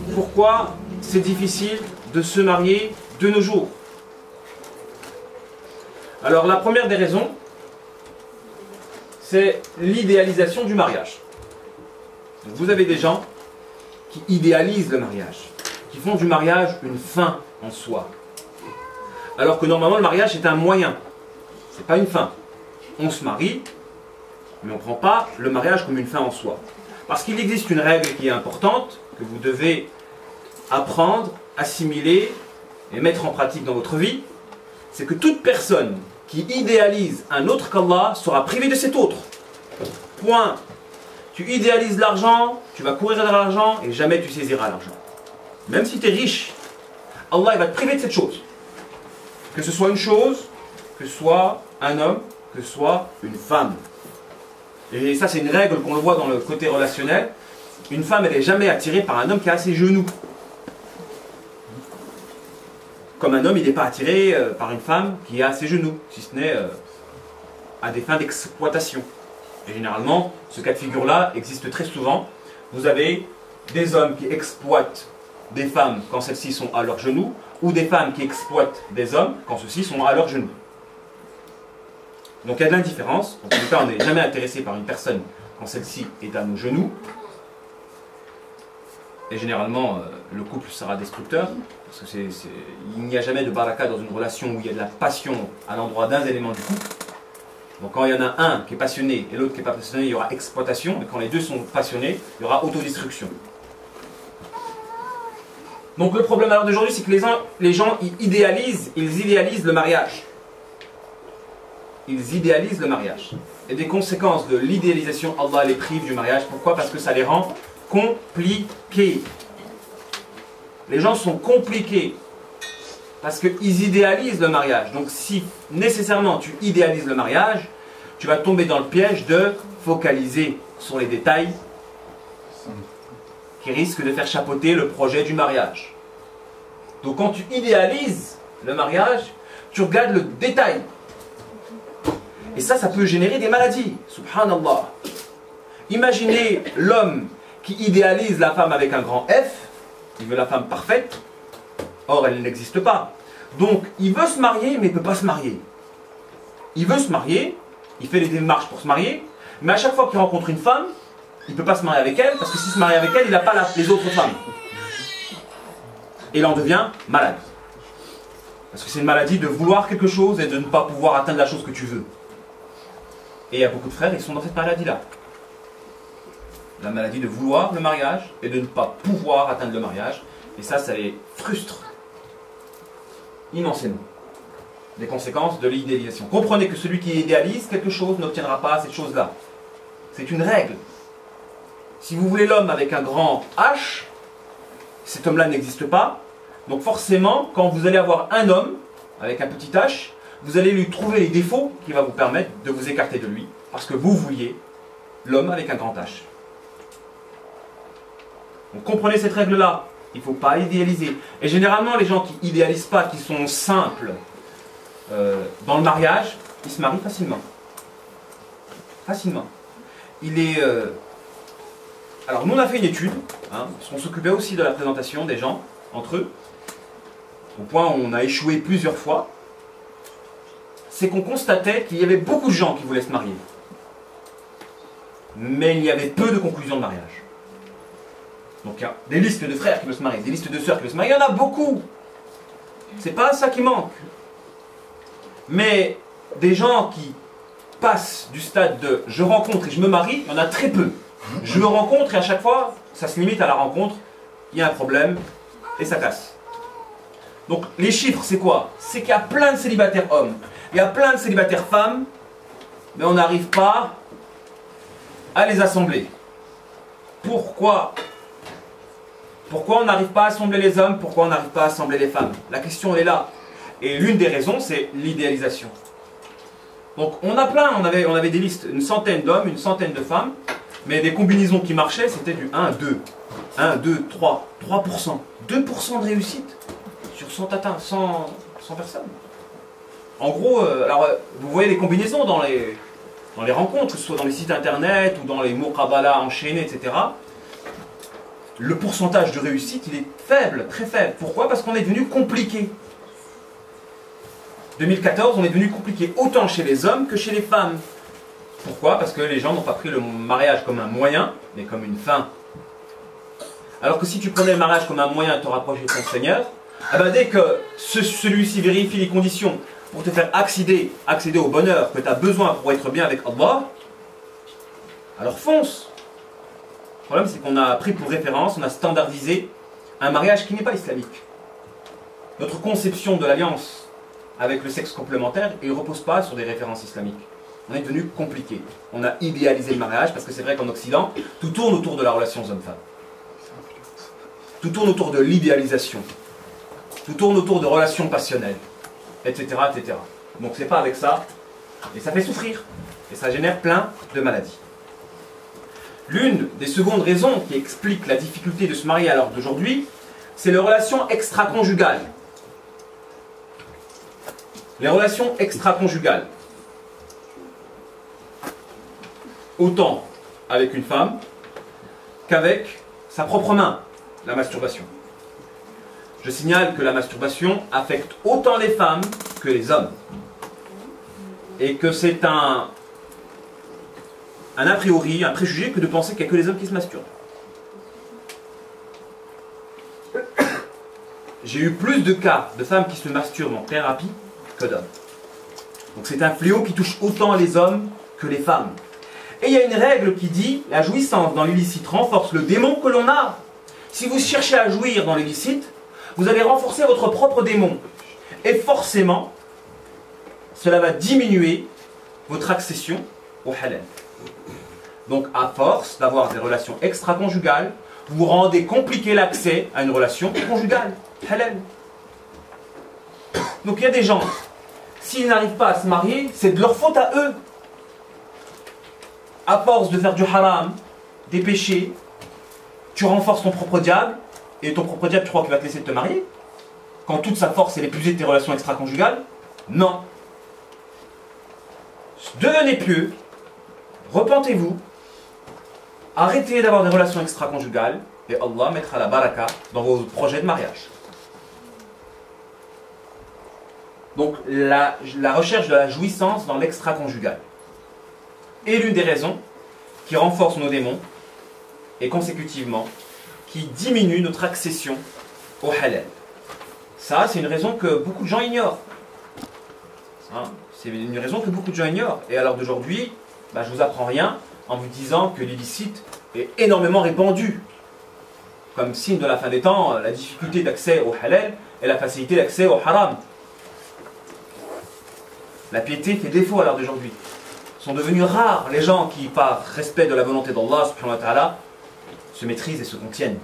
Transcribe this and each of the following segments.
pourquoi c'est difficile de se marier de nos jours. Alors la première des raisons, c'est l'idéalisation du mariage. Donc, vous avez des gens qui idéalisent le mariage, qui font du mariage une fin en soi. Alors que normalement le mariage est un moyen, c'est pas une fin. On se marie, mais on ne prend pas le mariage comme une fin en soi. Parce qu'il existe une règle qui est importante, que vous devez apprendre, assimiler et mettre en pratique dans votre vie, c'est que toute personne qui idéalise un autre qu'Allah sera privée de cet autre. Point. Tu idéalises l'argent, tu vas courir derrière l'argent et jamais tu saisiras l'argent. Même si tu es riche, Allah il va te priver de cette chose. Que ce soit une chose, que ce soit un homme, que ce soit une femme. Et ça c'est une règle qu'on le voit dans le côté relationnel. Une femme elle n'est jamais attirée par un homme qui a ses genoux. Comme un homme il n'est pas attiré par une femme qui a ses genoux, si ce n'est à des fins d'exploitation. Et généralement, ce cas de figure-là existe très souvent. Vous avez des hommes qui exploitent des femmes quand celles-ci sont à leurs genoux, ou des femmes qui exploitent des hommes quand ceux-ci sont à leurs genoux. Donc il y a de l'indifférence. En tout cas, on n'est jamais intéressé par une personne quand celle-ci est à nos genoux. Et généralement, le couple sera destructeur. Parce que il n'y a jamais de baraka dans une relation où il y a de la passion à l'endroit d'un élément du couple. Donc quand il y en a un qui est passionné et l'autre qui n'est pas passionné, il y aura exploitation. Et quand les deux sont passionnés, il y aura autodestruction. Donc le problème alors d'aujourd'hui, c'est que les gens ils idéalisent le mariage. Ils idéalisent le mariage. Et des conséquences de l'idéalisation, Allah les prive du mariage. Pourquoi? Parce que ça les rend compliqués. Les gens sont compliqués. Parce qu'ils idéalisent le mariage. Donc si nécessairement tu idéalises le mariage, tu vas tomber dans le piège de focaliser sur les détails qui risquent de faire chapeauter le projet du mariage. Donc quand tu idéalises le mariage, tu regardes le détail. Et ça peut générer des maladies. Subhanallah. Imaginez l'homme qui idéalise la femme avec un grand F, il veut la femme parfaite. Or, elle n'existe pas. Donc, il veut se marier, mais il ne peut pas se marier. Il veut se marier, il fait les démarches pour se marier, mais à chaque fois qu'il rencontre une femme, il ne peut pas se marier avec elle, parce que s'il se marie avec elle, il n'a pas les autres femmes. Et il en devient malade. Parce que c'est une maladie de vouloir quelque chose et de ne pas pouvoir atteindre la chose que tu veux. Et il y a beaucoup de frères, ils sont dans cette maladie-là. La maladie de vouloir le mariage et de ne pas pouvoir atteindre le mariage. Et ça les frustre immensément. Les conséquences de l'idéalisation. Comprenez que celui qui idéalise quelque chose n'obtiendra pas cette chose-là. C'est une règle. Si vous voulez l'homme avec un grand H, cet homme-là n'existe pas. Donc forcément, quand vous allez avoir un homme avec un petit H, vous allez lui trouver les défauts qui vont vous permettre de vous écarter de lui. Parce que vous vouliez l'homme avec un grand H. Donc comprenez cette règle-là. Il ne faut pas idéaliser. Et généralement, les gens qui idéalisent pas, qui sont simples dans le mariage, ils se marient facilement. Facilement. Alors, nous, on a fait une étude, hein, parce qu'on s'occupait aussi de la présentation des gens, entre eux, au point où on a échoué plusieurs fois. C'est qu'on constatait qu'il y avait beaucoup de gens qui voulaient se marier. Mais il y avait peu de conclusions de mariage. Donc il y a des listes de frères qui veulent se marier, des listes de sœurs qui veulent se marier, il y en a beaucoup. C'est pas ça qui manque. Mais des gens qui passent du stade de je rencontre et je me marie, il y en a très peu. Je me rencontre et à chaque fois, ça se limite à la rencontre, il y a un problème et ça casse. Donc les chiffres c'est quoi? C'est qu'il y a plein de célibataires hommes, il y a plein de célibataires femmes, mais on n'arrive pas à les assembler. Pourquoi? Pourquoi on n'arrive pas à assembler les hommes? Pourquoi on n'arrive pas à assembler les femmes? La question est là. Et l'une des raisons, c'est l'idéalisation. Donc on a plein, on avait des listes, une centaine d'hommes, une centaine de femmes, mais des combinaisons qui marchaient, c'était du 1, 2, 1, 2, 3, 3%, 2% de réussite sur 100 personnes. En gros, alors vous voyez les combinaisons dans les rencontres, que ce soit dans les sites internet ou dans les muqabala enchaînés, etc. le pourcentage de réussite, il est faible, très faible. Pourquoi? Parce qu'on est devenu compliqué. 2014, on est devenu compliqué, autant chez les hommes que chez les femmes. Pourquoi? Parce que les gens n'ont pas pris le mariage comme un moyen, mais comme une fin. Alors que si tu prenais le mariage comme un moyen de te rapprocher de ton Seigneur, eh ben dès que celui-ci vérifie les conditions pour te faire accéder au bonheur que tu as besoin pour être bien avec Allah, alors fonce. Le problème, c'est qu'on a pris pour référence, on a standardisé un mariage qui n'est pas islamique. Notre conception de l'alliance avec le sexe complémentaire, il ne repose pas sur des références islamiques. On est devenu compliqué. On a idéalisé le mariage, parce que c'est vrai qu'en Occident, tout tourne autour de la relation homme-femme. Tout tourne autour de l'idéalisation. Tout tourne autour de relations passionnelles, etc. etc. Donc c'est pas avec ça, et ça fait souffrir. Et ça génère plein de maladies. L'une des secondes raisons qui explique la difficulté de se marier à l'heure d'aujourd'hui, c'est les relations extra-conjugales. Les relations extra-conjugales. Autant avec une femme qu'avec sa propre main, la masturbation. Je signale que la masturbation affecte autant les femmes que les hommes. Et que c'est un a priori, un préjugé que de penser qu'il n'y a que les hommes qui se masturbent. J'ai eu plus de cas de femmes qui se masturbent en thérapie que d'hommes. Donc c'est un fléau qui touche autant les hommes que les femmes. Et il y a une règle qui dit, la jouissance dans l'illicite renforce le démon que l'on a. Si vous cherchez à jouir dans l'illicite, vous allez renforcer votre propre démon. Et forcément, cela va diminuer votre accession au halal. Donc à force d'avoir des relations extra-conjugales, vous rendez compliqué l'accès à une relation conjugale, halal. Donc il y a des gens, s'ils n'arrivent pas à se marier, c'est de leur faute à eux. À force de faire du haram, des péchés, tu renforces ton propre diable, et ton propre diable, tu crois qu'il va te laisser te marier? Quand toute sa force est l'épuisée de tes relations extra-conjugales? Non. Devenez pieux, repentez-vous, arrêtez d'avoir des relations extra-conjugales, et Allah mettra la baraka dans vos projets de mariage. Donc la recherche de la jouissance dans l'extra-conjugal est l'une des raisons qui renforce nos démons et consécutivement qui diminue notre accession au halal. Ça, c'est une raison que beaucoup de gens ignorent. Hein, c'est une raison que beaucoup de gens ignorent. Et à l'heure d'aujourd'hui, je ne vous apprends rien en vous disant que l'illicite est énormément répandu. Comme signe de la fin des temps, la difficulté d'accès au halal et la facilité d'accès au haram. La piété fait défaut à l'heure d'aujourd'hui. Sont devenus rares les gens qui, par respect de la volonté d'Allah, subhanahu wa ta'ala, se maîtrisent et se contiennent.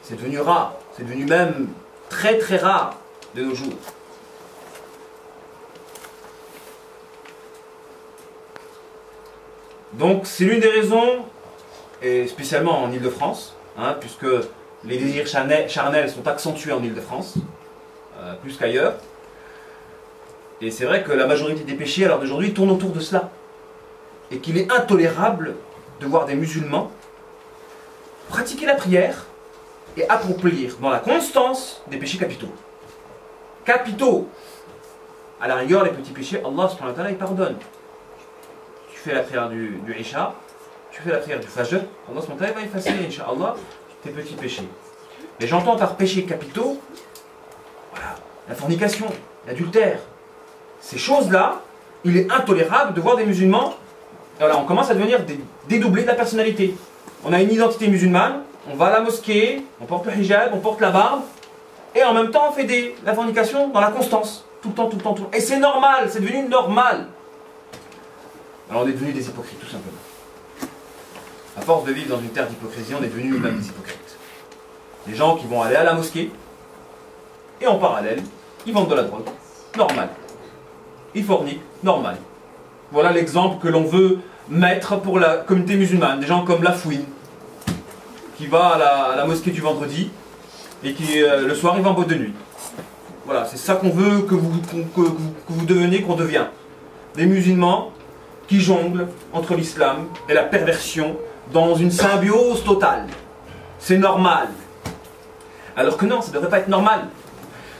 C'est devenu rare. C'est devenu même très très rare de nos jours. Donc c'est l'une des raisons, et spécialement en Île-de-France, puisque les désirs charnels sont accentués en Île-de-France, plus qu'ailleurs. Et c'est vrai que la majorité des péchés à l'heure d'aujourd'hui tournent autour de cela. Et qu'il est intolérable de voir des musulmans pratiquer la prière et accomplir dans la constance des péchés capitaux. Capitaux. À la rigueur, les petits péchés, Allah subhanahu wa ta'ala, il pardonne. Tu fais la prière du Isha, tu fais la prière du Fajr, Allah subhanahu wa ta'ala va effacer, Inch'Allah, tes petits péchés. Mais j'entends par péchés capitaux, voilà, la fornication, l'adultère. Ces choses-là, il est intolérable de voir des musulmans. Voilà, on commence à devenir dédoublés de la personnalité. On a une identité musulmane, on va à la mosquée, on porte le hijab, on porte la barbe, et en même temps on fait la fornication dans la constance. Tout le temps, tout le temps, tout le temps. Et c'est normal, c'est devenu normal. Alors on est devenus des hypocrites, tout simplement. À force de vivre dans une terre d'hypocrisie, on est devenus nous-mêmes des hypocrites. Des gens qui vont aller à la mosquée, et en parallèle, ils vendent de la drogue. Normal. Ils forniquent. Normal. Voilà l'exemple que l'on veut mettre pour la communauté musulmane. Des gens comme la Fouine, qui va à la mosquée du vendredi, et qui le soir il va en boîte de nuit. Voilà, c'est ça qu'on veut que vous deveniez, qu'on devient. Des musulmans qui jonglent entre l'islam et la perversion dans une symbiose totale. c'est normal. Alors que non, ça ne devrait pas être normal.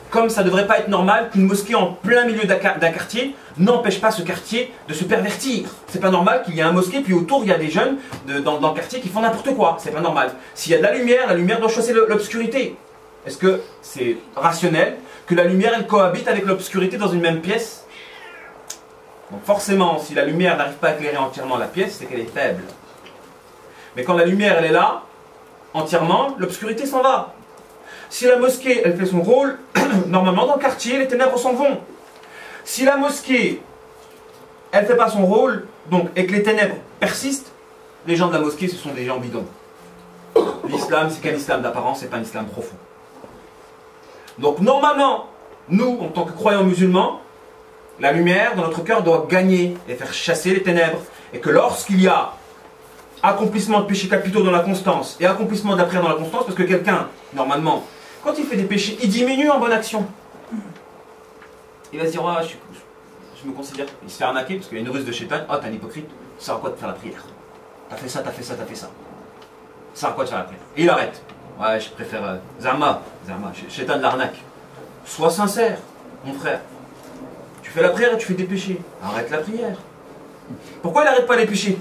Comme ça ne devrait pas être normal qu'une mosquée en plein milieu d'un quartier n'empêche pas ce quartier de se pervertir. C'est pas normal qu'il y ait un mosquée, puis autour il y a des jeunes dans le quartier qui font n'importe quoi. C'est pas normal. S'il y a de la lumière doit chasser l'obscurité. Est-ce que c'est rationnel que la lumière elle cohabite avec l'obscurité dans une même pièce? Donc forcément, si la lumière n'arrive pas à éclairer entièrement la pièce, c'est qu'elle est faible. Mais quand la lumière elle est là, entièrement, l'obscurité s'en va. Si la mosquée elle fait son rôle, normalement dans le quartier, les ténèbres s'en vont. Si la mosquée elle ne fait pas son rôle, donc, et que les ténèbres persistent, les gens de la mosquée ce sont des gens bidons. L'islam c'est qu'un islam d'apparence, c'est pas un islam profond. Donc normalement, nous en tant que croyants musulmans, la lumière dans notre cœur doit gagner et faire chasser les ténèbres. Et que lorsqu'il y a accomplissement de péchés capitaux dans la constance et accomplissement de la prière dans la constance, parce que quelqu'un, normalement, quand il fait des péchés, il diminue en bonne action. Il va se dire, oh, je me considère, il se fait arnaquer parce qu'il y a une ruse de shaitan. Oh, t'es un hypocrite, ça sert à quoi de faire la prière? T'as fait ça, t'as fait ça, t'as fait ça. Ça sert à quoi de faire la prière? Et il arrête. Ouais, je préfère Zama, shaitan de l'arnaque. Sois sincère, mon frère. Tu fais la prière et tu fais des péchés. Arrête la prière. Pourquoi il n'arrête pas les péchés?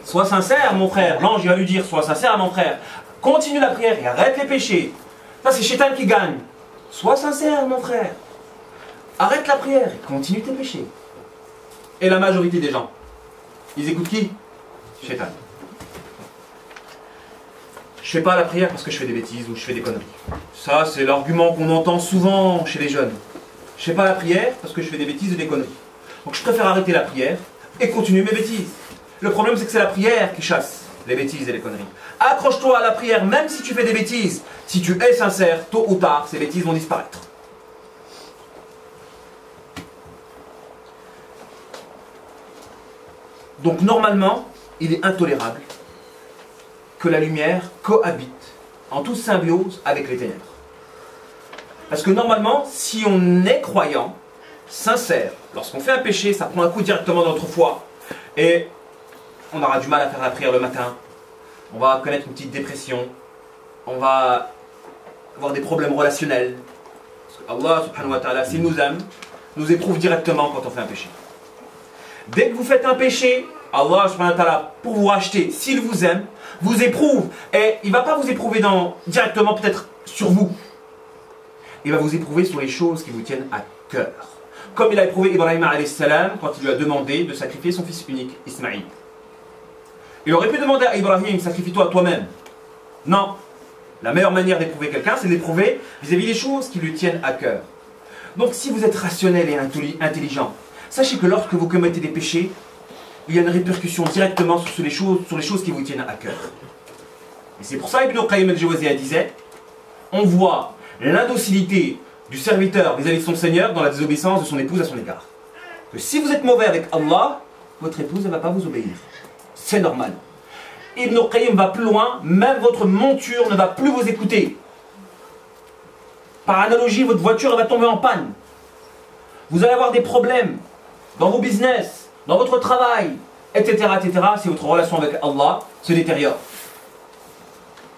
Sois sincère, mon frère. L'ange va lui dire, sois sincère, mon frère. Continue la prière et arrête les péchés. Ça, c'est Shaitan qui gagne. Sois sincère, mon frère. Arrête la prière et continue tes péchés. Et la majorité des gens, ils écoutent qui? Shaitan. Je fais pas la prière parce que je fais des bêtises ou je fais des conneries. Ça, c'est l'argument qu'on entend souvent chez les jeunes. Je fais pas la prière parce que je fais des bêtises et des conneries. Donc je préfère arrêter la prière et continuer mes bêtises. Le problème c'est que c'est la prière qui chasse les bêtises et les conneries. Accroche-toi à la prière même si tu fais des bêtises. Si tu es sincère, tôt ou tard, ces bêtises vont disparaître. Donc normalement, il est intolérable que la lumière cohabite en toute symbiose avec les ténèbres. Parce que normalement, si on est croyant, sincère, lorsqu'on fait un péché, ça prend un coup directement dans notre foi. Et on aura du mal à faire la prière le matin. On va connaître une petite dépression. On va avoir des problèmes relationnels. Parce que Allah subhanahu wa ta'ala, s'il nous aime, nous éprouve directement quand on fait un péché. Dès que vous faites un péché, Allah subhanahu wa ta'ala, pour vous racheter, s'il vous aime, vous éprouve. Et il ne va pas vous éprouver directement peut-être sur vous. Il va vous éprouver sur les choses qui vous tiennent à cœur. Comme il a éprouvé Ibrahim alayhi salam quand il lui a demandé de sacrifier son fils unique, Ismaïl. Il aurait pu demander à Ibrahim, sacrifie-toi à toi-même. Non. La meilleure manière d'éprouver quelqu'un, c'est d'éprouver vis-à-vis des choses qui lui tiennent à cœur. Donc si vous êtes rationnel et intelligent, sachez que lorsque vous commettez des péchés, il y a une répercussion directement sur les choses qui vous tiennent à cœur. Et c'est pour ça Ibn Qayyim al-Jawziyya disait, on voit l'indocilité du serviteur vis-à-vis de son Seigneur dans la désobéissance de son épouse à son égard. Que si vous êtes mauvais avec Allah, votre épouse ne va pas vous obéir. C'est normal. Ibn Qayyim va plus loin, même votre monture ne va plus vous écouter. Par analogie, votre voiture va tomber en panne. Vous allez avoir des problèmes dans vos business, dans votre travail, etc., etc., si votre relation avec Allah se détériore.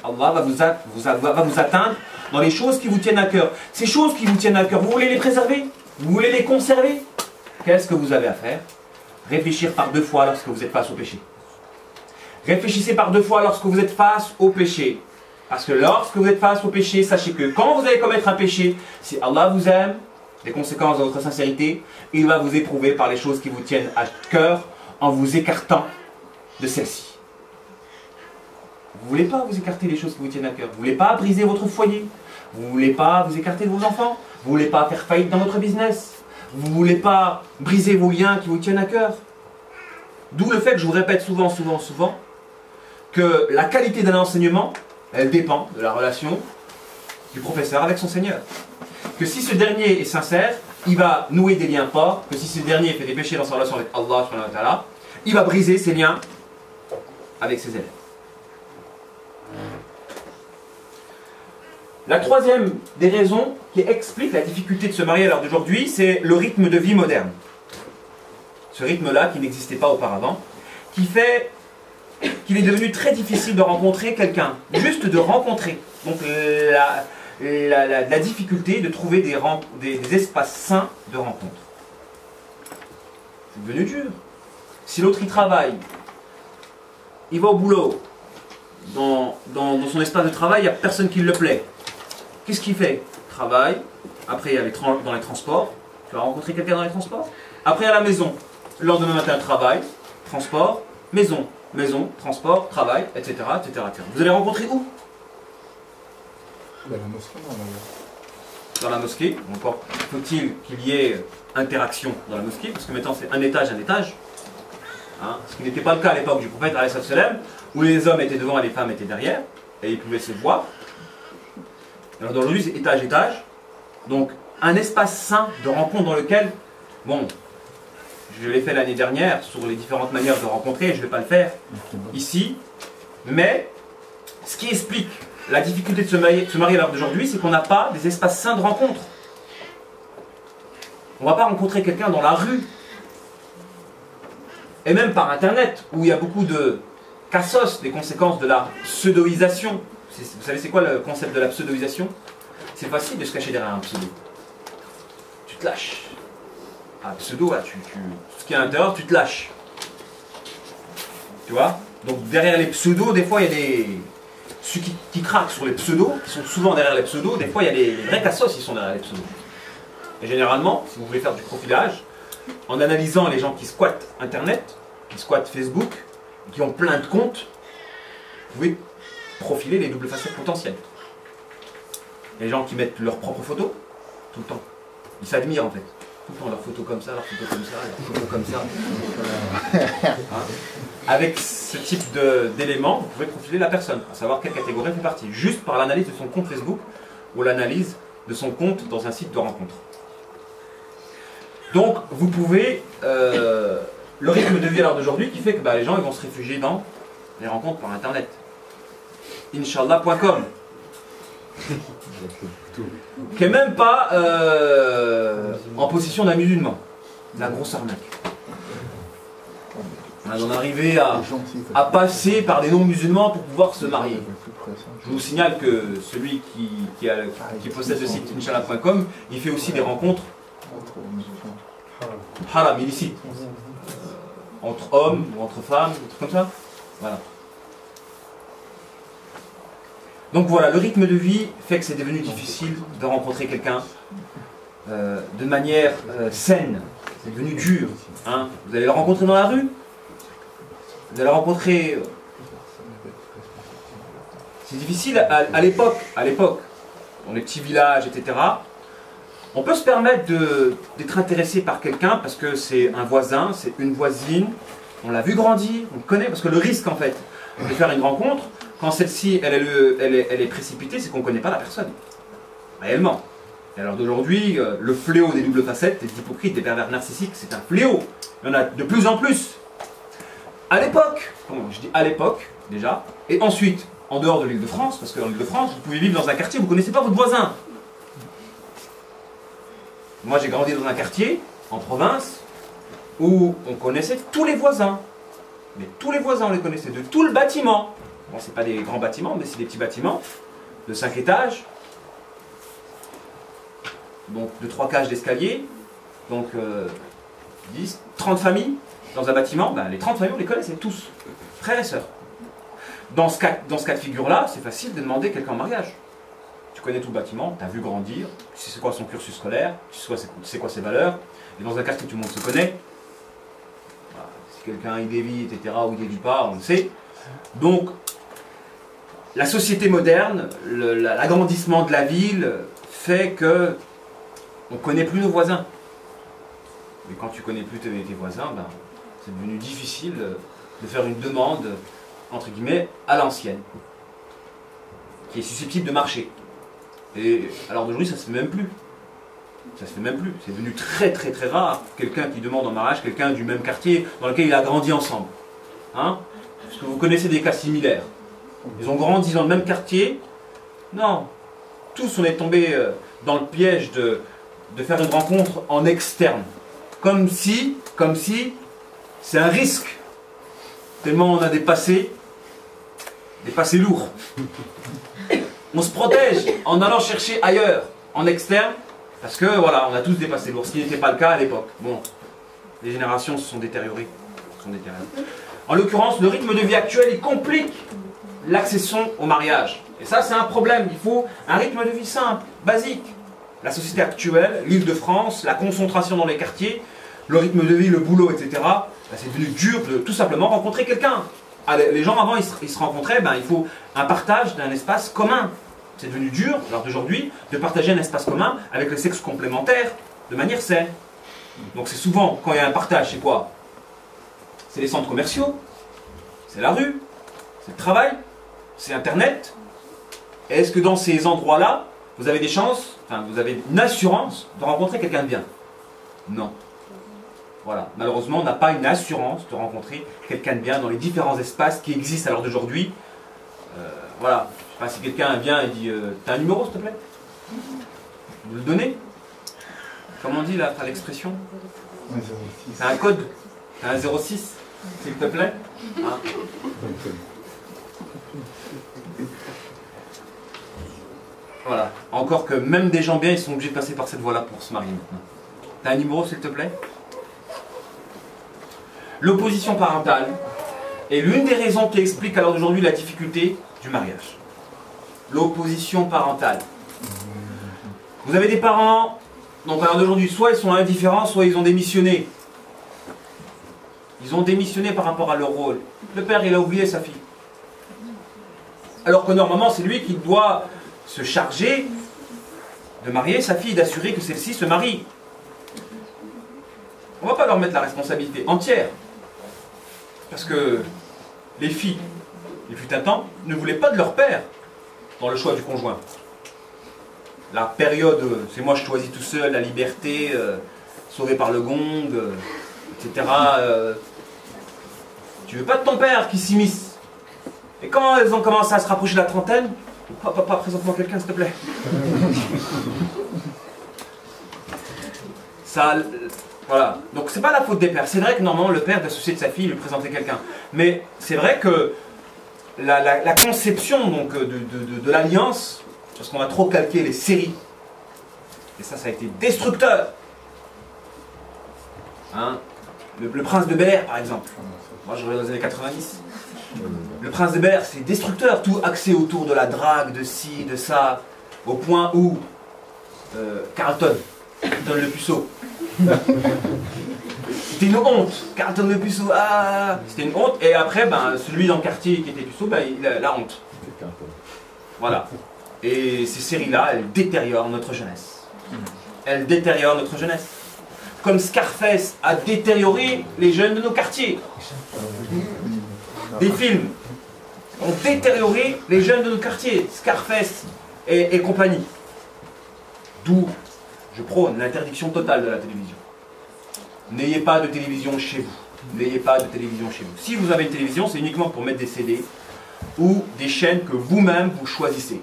Allah va vous atteindre dans les choses qui vous tiennent à cœur. Ces choses qui vous tiennent à cœur, vous voulez les préserver? Vous voulez les conserver? Qu'est-ce que vous avez à faire? Réfléchir par 2 fois lorsque vous êtes face au péché. Réfléchissez par 2 fois lorsque vous êtes face au péché. Parce que lorsque vous êtes face au péché, sachez que quand vous allez commettre un péché, si Allah vous aime, les conséquences de votre sincérité, il va vous éprouver par les choses qui vous tiennent à cœur en vous écartant de celles-ci. Vous ne voulez pas vous écarter des choses qui vous tiennent à cœur. Vous ne voulez pas briser votre foyer. Vous ne voulez pas vous écarter de vos enfants. Vous ne voulez pas faire faillite dans votre business. Vous ne voulez pas briser vos liens qui vous tiennent à cœur. D'où le fait que je vous répète souvent, que la qualité d'un enseignement, elle dépend de la relation du professeur avec son Seigneur. Que si ce dernier est sincère, il va nouer des liens forts. Que si ce dernier fait des péchés dans sa relation avec Allah, il va briser ses liens avec ses élèves. La troisième des raisons qui explique la difficulté de se marier à l'heure d'aujourd'hui, c'est le rythme de vie moderne. Ce rythme-là qui n'existait pas auparavant, qui fait qu'il est devenu très difficile de rencontrer quelqu'un. Juste de rencontrer. Donc la difficulté de trouver des espaces sains de rencontre. C'est devenu dur. Si l'autre il travaille, il va au boulot, dans son espace de travail, il n'y a personne qui le plaît. Qu'est-ce qu'il fait? Travail, après il y a dans les transports, tu vas rencontrer quelqu'un dans les transports. Après à la maison, le lendemain matin, travail, transport, maison, transport, travail, etc., etc. Vous allez rencontrer où? Dans la mosquée, dans la mosquée. Encore faut-il qu'il y ait interaction dans la mosquée, parce que maintenant c'est un étage. Hein, ce qui n'était pas le cas à l'époque du prophète, où les hommes étaient devant et les femmes étaient derrière, et ils pouvaient se voir. Alors d'aujourd'hui c'est étage. Donc un espace sain de rencontre dans lequel, bon, je l'ai fait l'année dernière sur les différentes manières de rencontrer, je ne vais pas le faire ici, mais ce qui explique la difficulté de se marier à l'heure d'aujourd'hui, c'est qu'on n'a pas des espaces sains de rencontre. On ne va pas rencontrer quelqu'un dans la rue, et même par internet, où il y a beaucoup de cassos, des conséquences de la pseudoisation. Vous savez c'est quoi le concept de la pseudoisation? C'est facile de se cacher derrière un pseudo. Tu te lâches. Un pseudo, là, ce qui est à l'intérieur, tu te lâches. Tu vois? Donc derrière les pseudos, des fois il y a ceux qui craquent sur les pseudos, qui sont souvent derrière les pseudos, des fois il y a les vrais cassos qui sont derrière les pseudos. Et généralement, si vous voulez faire du profilage, en analysant les gens qui squattent Internet, qui squattent Facebook, qui ont plein de comptes, vous pouvez profiler les doubles facettes potentielles. Les gens qui mettent leurs propres photos, tout le temps. Ils s'admirent en fait. Tout le temps, leurs photos comme ça, leurs photos comme ça, leurs photos comme ça. Hein? Avec ce type d'éléments, vous pouvez profiler la personne, à savoir quelle catégorie elle fait partie, juste par l'analyse de son compte Facebook ou l'analyse de son compte dans un site de rencontre. Donc, vous pouvez, le rythme de vie à l'heure d'aujourd'hui qui fait que les gens ils vont se réfugier dans les rencontres par Internet. Inch'Allah.com qui n'est même pas en possession d'un musulman. La grosse arnaque. On en arrivait à passer par des non-musulmans pour pouvoir se marier. Je vous signale que celui qui possède le site Inch'Allah.com, il fait aussi des rencontres haram, illicites. Entre hommes ou entre femmes, des trucs comme ça. Voilà. Donc voilà, le rythme de vie fait que c'est devenu difficile de rencontrer quelqu'un de manière saine. C'est devenu dur. Hein. Vous allez le rencontrer dans la rue. Vous allez le rencontrer... C'est difficile à l'époque, dans les petits villages, etc. On peut se permettre d'être intéressé par quelqu'un parce que c'est un voisin, c'est une voisine, on l'a vu grandir, on le connaît, parce que le risque en fait de faire une rencontre, quand celle-ci elle est précipitée, c'est qu'on ne connaît pas la personne, réellement. Et alors d'aujourd'hui, le fléau des doubles facettes, des hypocrites, des pervers narcissiques, c'est un fléau. Il y en a de plus en plus. À l'époque, je dis à l'époque déjà, et ensuite en dehors de l'Île-de-France, parce qu'en Île-de-France, vous pouvez vivre dans un quartier, vous ne connaissez pas votre voisin. Moi j'ai grandi dans un quartier, en province, où on connaissait tous les voisins. Mais tous les voisins, on les connaissait, de tout le bâtiment. Bon, c'est pas des grands bâtiments, mais c'est des petits bâtiments, de 5 étages, donc de 3 cages d'escalier, donc 10, 30 familles dans un bâtiment, les 30 familles on les connaissait tous, frères et sœurs. Dans ce cas de figure-là, c'est facile de demander quelqu'un en mariage. Tu connais tout le bâtiment, tu as vu grandir, tu sais c'est quoi son cursus scolaire, tu sais quoi ses valeurs, et dans un quartier tout le monde se connaît. Voilà, si quelqu'un y dévie, etc., ou il dévie pas, on le sait. Donc, la société moderne, l'agrandissement de la ville fait que on ne connaît plus nos voisins. Mais quand tu connais plus tes voisins, c'est devenu difficile de faire une demande, entre guillemets, à l'ancienne, qui est susceptible de marcher. Et alors d'aujourd'hui, ça se fait même plus. Ça se fait même plus. C'est devenu très très très rare quelqu'un qui demande en mariage quelqu'un du même quartier dans lequel il a grandi ensemble. Hein? Parce que vous connaissez des cas similaires. Ils ont grandi dans le même quartier. Non. Tous on est tombés dans le piège de faire une rencontre en externe. Comme si c'est un risque. Tellement on a des passés des passés lourds. On se protège en allant chercher ailleurs, en externe, parce que voilà, on a tous des passés lourds, ce qui n'était pas le cas à l'époque. Bon, les générations se sont détériorées. En l'occurrence, le rythme de vie actuel, il complique l'accession au mariage. Et ça, c'est un problème. Il faut un rythme de vie simple, basique. La société actuelle, l'Île-de-France, la concentration dans les quartiers, le rythme de vie, le boulot, etc., ben, c'est devenu dur de tout simplement rencontrer quelqu'un. Les gens avant, ils se rencontraient, ben, il faut un partage d'un espace commun. C'est devenu dur, lors d'aujourd'hui, de partager un espace commun avec le sexe complémentaire de manière saine. Donc c'est souvent, quand il y a un partage, c'est quoi? C'est les centres commerciaux, c'est la rue, c'est le travail, c'est Internet. Et est-ce que dans ces endroits-là, vous avez des chances, enfin vous avez une assurance de rencontrer quelqu'un de bien? Non. Voilà, malheureusement, on n'a pas une assurance de rencontrer quelqu'un de bien dans les différents espaces qui existent à l'heure d'aujourd'hui. Voilà, je ne sais pas si quelqu'un vient et dit t'as un numéro s'il te plaît? Vous le donnez? Comment on dit là, l'expression? C'est un code? T'as un 06 s'il te plaît? Hein? Voilà, encore que même des gens bien, ils sont obligés de passer par cette voie-là pour se marier maintenant. T'as un numéro s'il te plaît? L'opposition parentale est l'une des raisons qui explique à l'heure d'aujourd'hui la difficulté du mariage. L'opposition parentale. Vous avez des parents, donc à l'heure d'aujourd'hui, soit ils sont indifférents, soit ils ont démissionné. Ils ont démissionné par rapport à leur rôle. Le père, il a oublié sa fille. Alors que normalement, c'est lui qui doit se charger de marier sa fille, d'assurer que celle-ci se marie. On ne va pas leur mettre la responsabilité entière. Parce que les filles, il fut un temps, ne voulaient pas de leur père dans le choix du conjoint. La période, c'est moi je choisis tout seul, la liberté, sauvé par le gong, etc. Tu veux pas de ton père qui s'immisce. Et quand elles ont commencé à se rapprocher de la trentaine, oh, papa, présente-moi quelqu'un s'il te plaît. Ça, voilà. Donc c'est pas la faute des pères. C'est vrai que normalement le père d'associer de sa fille lui présenter quelqu'un. Mais c'est vrai que la conception donc, de l'alliance, parce qu'on a trop calqué les séries, et ça a été destructeur. Hein? Le Prince de Bel-Air par exemple. Moi je reviens dans les années 90. Le Prince de Bel-Air c'est destructeur. Tout axé autour de la drague, de ci, de ça, au point où Carlton le puceau. C'était une honte. Carlton le puceau, ah, c'était une honte. Et après, ben, celui dans le quartier qui était puceau, ben, il a la honte. Voilà. Et ces séries-là, elles détériorent notre jeunesse. Elles détériorent notre jeunesse. Comme Scarface a détérioré les jeunes de nos quartiers. Des films ont détérioré les jeunes de nos quartiers. Scarface et compagnie. D'où je prône l'interdiction totale de la télévision. N'ayez pas de télévision chez vous. N'ayez pas de télévision chez vous. Si vous avez une télévision, c'est uniquement pour mettre des CD ou des chaînes que vous-même vous choisissez.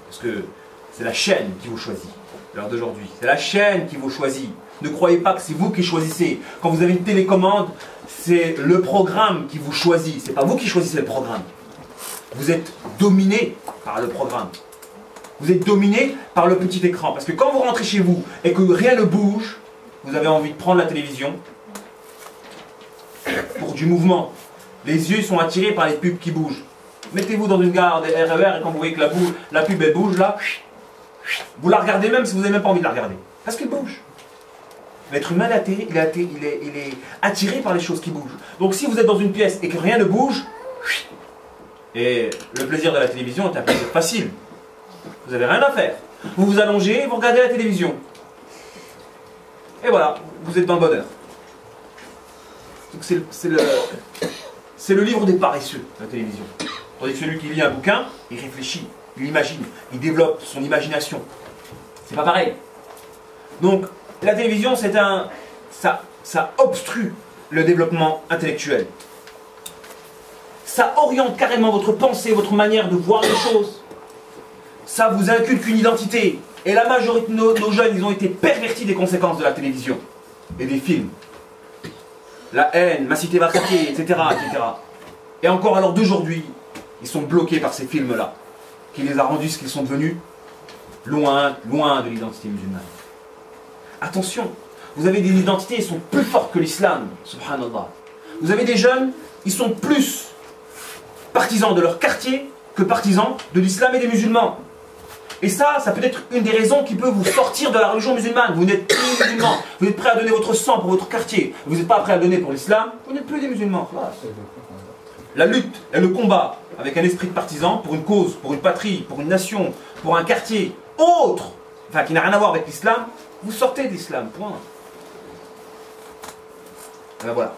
Parce que c'est la chaîne qui vous choisit, à l'heure d'aujourd'hui. C'est la chaîne qui vous choisit. Ne croyez pas que c'est vous qui choisissez. Quand vous avez une télécommande, c'est le programme qui vous choisit. C'est pas vous qui choisissez le programme. Vous êtes dominé par le programme. Vous êtes dominé par le petit écran. Parce que quand vous rentrez chez vous et que rien ne bouge, vous avez envie de prendre la télévision pour du mouvement. Les yeux sont attirés par les pubs qui bougent. Mettez-vous dans une gare des RER et quand vous voyez que la pub elle bouge là, vous la regardez même si vous n'avez même pas envie de la regarder. Parce qu'elle bouge. L'être humain, il est attiré par les choses qui bougent. Donc si vous êtes dans une pièce et que rien ne bouge, et le plaisir de la télévision est un plaisir facile. Vous n'avez rien à faire. Vous vous allongez, vous regardez la télévision. Et voilà, vous êtes dans le bonheur. C'est le livre des paresseux, la télévision. Tandis que celui qui lit un bouquin, il réfléchit, il imagine, il développe son imagination. C'est pas pareil. Donc, la télévision, ça obstrue le développement intellectuel. Ça oriente carrément votre pensée, votre manière de voir les choses. Ça vous inculque une identité. Et la majorité de nos jeunes, ils ont été pervertis des conséquences de la télévision et des films. La haine, ma cité va craquer, etc., etc. Et encore à l'heure d'aujourd'hui, Ils sont bloqués par ces films-là, qui les a rendus ce qu'ils sont devenus, loin, loin de l'identité musulmane. Attention, vous avez des identités, ils sont plus fortes que l'islam, subhanallah. Vous avez des jeunes, ils sont plus partisans de leur quartier que partisans de l'islam et des musulmans. Et ça peut être une des raisons qui peut vous sortir de la religion musulmane. Vous n'êtes plus musulman, vous êtes prêt à donner votre sang pour votre quartier, vous n'êtes pas prêt à donner pour l'islam, vous n'êtes plus des musulmans. La lutte et le combat avec un esprit de partisan pour une cause, pour une patrie, pour une nation, pour un quartier autre, enfin qui n'a rien à voir avec l'islam, vous sortez de l'islam, point. Et ben voilà.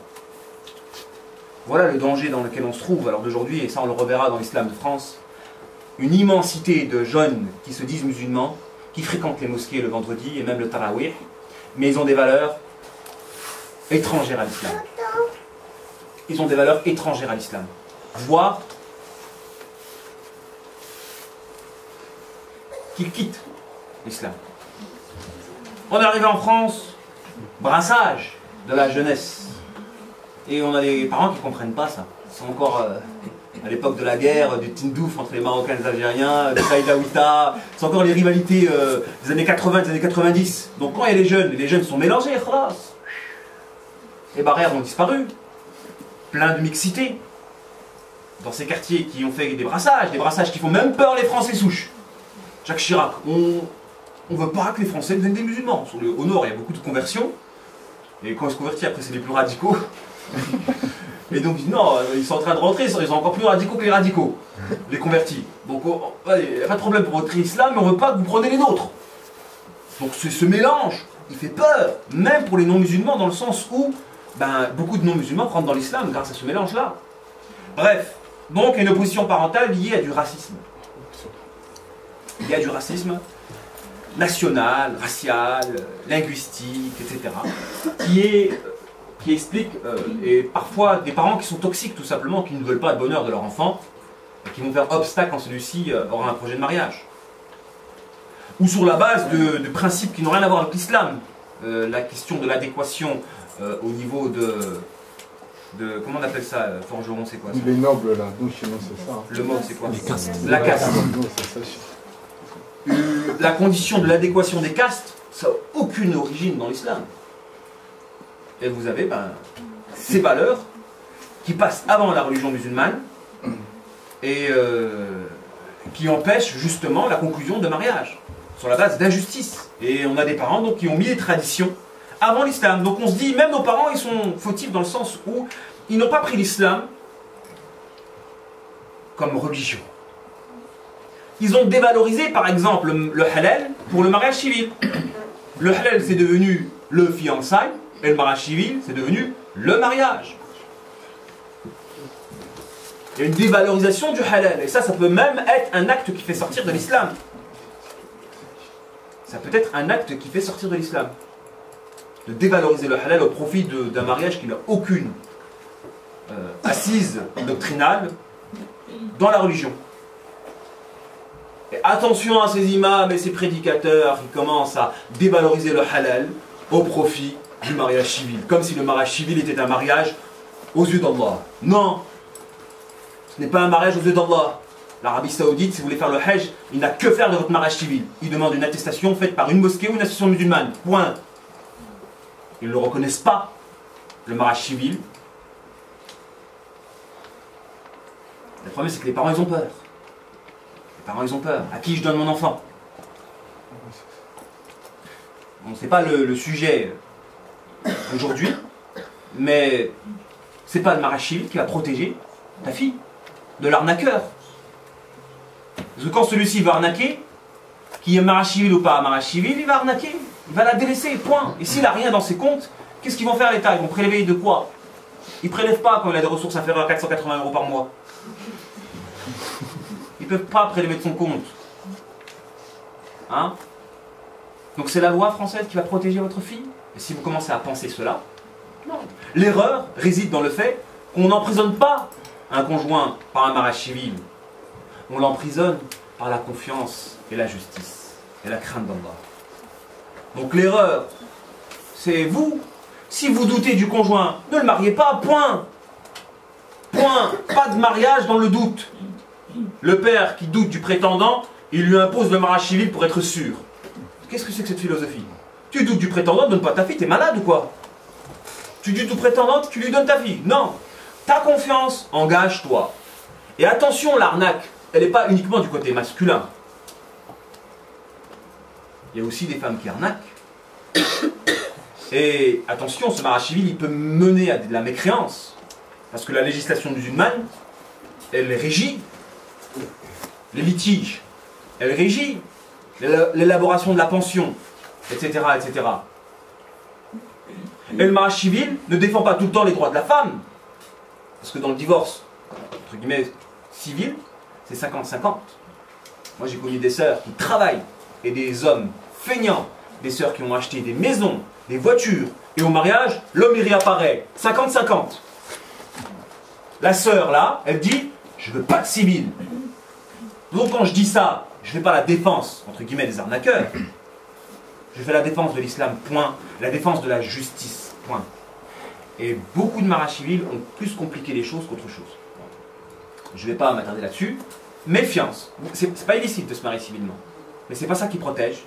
Voilà le danger dans lequel on se trouve alors d'aujourd'hui, et ça on le reverra dans l'islam de France. Une immensité de jeunes qui se disent musulmans, qui fréquentent les mosquées le vendredi et même le tarawih, mais ils ont des valeurs étrangères à l'islam. Ils ont des valeurs étrangères à l'islam. Voire qu'ils quittent l'islam. On est arrivé en France, brassage de la jeunesse. Et on a des parents qui ne comprennent pas ça. Ils sont encore à l'époque de la guerre, du Tindouf entre les Marocains et les Algériens, de Saïd Aouita. C'est encore les rivalités des années 80, des années 90. Donc quand il y a les jeunes sont mélangés, khalas. Les barrières ont disparu. Plein de mixité. Dans ces quartiers qui ont fait des brassages qui font même peur les Français souches. Jacques Chirac, on ne veut pas que les Français deviennent des musulmans. Au nord, il y a beaucoup de conversions. Et quand ils se convertissent, après c'est les plus radicaux. Et donc non, ils sont en train de rentrer, ils sont encore plus radicaux que les radicaux, les convertis. Donc il n'y a pas de problème pour votre islam, mais on ne veut pas que vous preniez les nôtres. Donc ce mélange, il fait peur, même pour les non-musulmans, dans le sens où beaucoup de non-musulmans rentrent dans l'islam grâce à ce mélange-là. Bref, donc il y a une opposition parentale liée à du racisme. Il y a du racisme national, racial, linguistique, etc. qui explique, et parfois des parents qui sont toxiques tout simplement, qui ne veulent pas le bonheur de leur enfant, et qui vont faire obstacle quand celui-ci aura un projet de mariage. Ou sur la base de principes qui n'ont rien à voir avec l'islam. La question de l'adéquation au niveau de... Comment on appelle ça, forgeron, c'est quoi ça? Les nobles là, nous chez nous c'est ça. Le mot c'est quoi? Les castes. La caste. La condition de l'adéquation des castes, ça n'a aucune origine dans l'islam. Et vous avez ces valeurs qui passent avant la religion musulmane et qui empêchent justement la conclusion de mariage sur la base d'injustice. Et on a des parents donc, qui ont mis les traditions avant l'islam. Donc on se dit, même nos parents, ils sont fautifs dans le sens où ils n'ont pas pris l'islam comme religion. Ils ont dévalorisé par exemple le halal pour le mariage civil. Le halal c'est devenu le fiançailles et le mariage civil c'est devenu le mariage. Il y a une dévalorisation du halal et ça peut même être un acte qui fait sortir de l'islam. Ça peut être un acte qui fait sortir de l'islam. De dévaloriser le halal au profit d'un mariage qui n'a aucune assise doctrinale dans la religion. Et attention à ces imams et ces prédicateurs qui commencent à dévaloriser le halal au profit du mariage civil. Comme si le mariage civil était un mariage aux yeux d'Allah. Non, ce n'est pas un mariage aux yeux d'Allah. L'Arabie Saoudite, si vous voulez faire le hajj, il n'a que faire de votre mariage civil. Il demande une attestation faite par une mosquée ou une association musulmane. Point. Ils ne le reconnaissent pas, le mariage civil. Le problème, c'est que les parents, ils ont peur. Les parents, ils ont peur. À qui je donne mon enfant? Bon, c'est pas le sujet aujourd'hui, mais c'est pas le mariage civil qui va protéger ta fille de l'arnaqueur. Parce que quand celui-ci va arnaquer, qu'il y ait mariage civil ou pas mariage civil, il va arnaquer. Il va la délaisser, point. Et s'il n'a rien dans ses comptes, qu'est-ce qu'ils vont faire l'État? Ils vont prélever de quoi? Ils ne prélèvent pas quand il a des ressources inférieures à 480 € par mois. Ils ne peuvent pas prélever de son compte. Hein? Donc c'est la loi française qui va protéger votre fille? Et si vous commencez à penser cela, non. L'erreur réside dans le fait qu'on n'emprisonne pas un conjoint par un mariage civil. On l'emprisonne par la confiance et la justice et la crainte d'Allah. Donc l'erreur, c'est vous. Si vous doutez du conjoint, ne le mariez pas, point. Point. Pas de mariage dans le doute. Le père qui doute du prétendant, il lui impose le mariage civil pour être sûr. Qu'est-ce que c'est que cette philosophie? Tu doutes du prétendant, donne pas ta fille, t'es malade ou quoi? Tu doutes du prétendant, tu lui donnes ta fille. Non. Ta confiance, engage-toi. Et attention, l'arnaque, elle n'est pas uniquement du côté masculin. Il y a aussi des femmes qui arnaquent. Et attention, ce mariage civil, il peut mener à de la mécréance. Parce que la législation musulmane, elle régit les litiges, elle régit l'élaboration de la pension, etc., etc. Et le mariage civil ne défend pas tout le temps les droits de la femme. Parce que dans le divorce, entre guillemets, civil, c'est 50-50. Moi, j'ai connu des sœurs qui travaillent et des hommes feignants, des sœurs qui ont acheté des maisons, des voitures, et au mariage, l'homme y réapparaît. 50-50. La sœur, là, elle dit, je veux pas de civil. Donc quand je dis ça, je ne fais pas la défense, entre guillemets, des arnaqueurs. Je fais la défense de l'islam, point. La défense de la justice, point. Et beaucoup de mariages civils ont plus compliqué les choses qu'autre chose. Je ne vais pas m'attarder là-dessus. Méfiance. C'est pas illicite de se marier civilement. Mais c'est pas ça qui protège.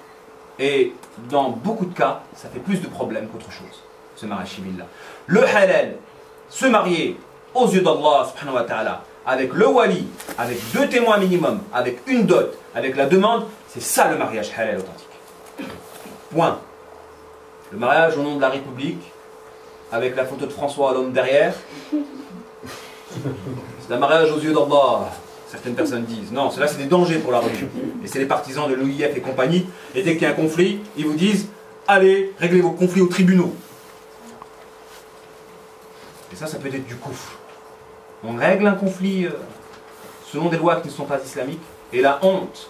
Et dans beaucoup de cas, ça fait plus de problèmes qu'autre chose, ce mariage civil-là. Le halal, se marier aux yeux d'Allah, subhanahu wa ta'ala, avec le wali, avec 2 témoins minimum, avec une dot, avec la demande, c'est ça le mariage halal authentique. Point. Le mariage au nom de la République, avec la photo de François Hollande derrière, c'est un mariage aux yeux d'Allah. Certaines personnes disent, non, cela c'est des dangers pour la religion. Et c'est les partisans de l'OIF et compagnie, et dès qu'il y a un conflit, ils vous disent, allez, réglez vos conflits aux tribunaux. Et ça peut être du coufre. On règle un conflit selon des lois qui ne sont pas islamiques. Et la honte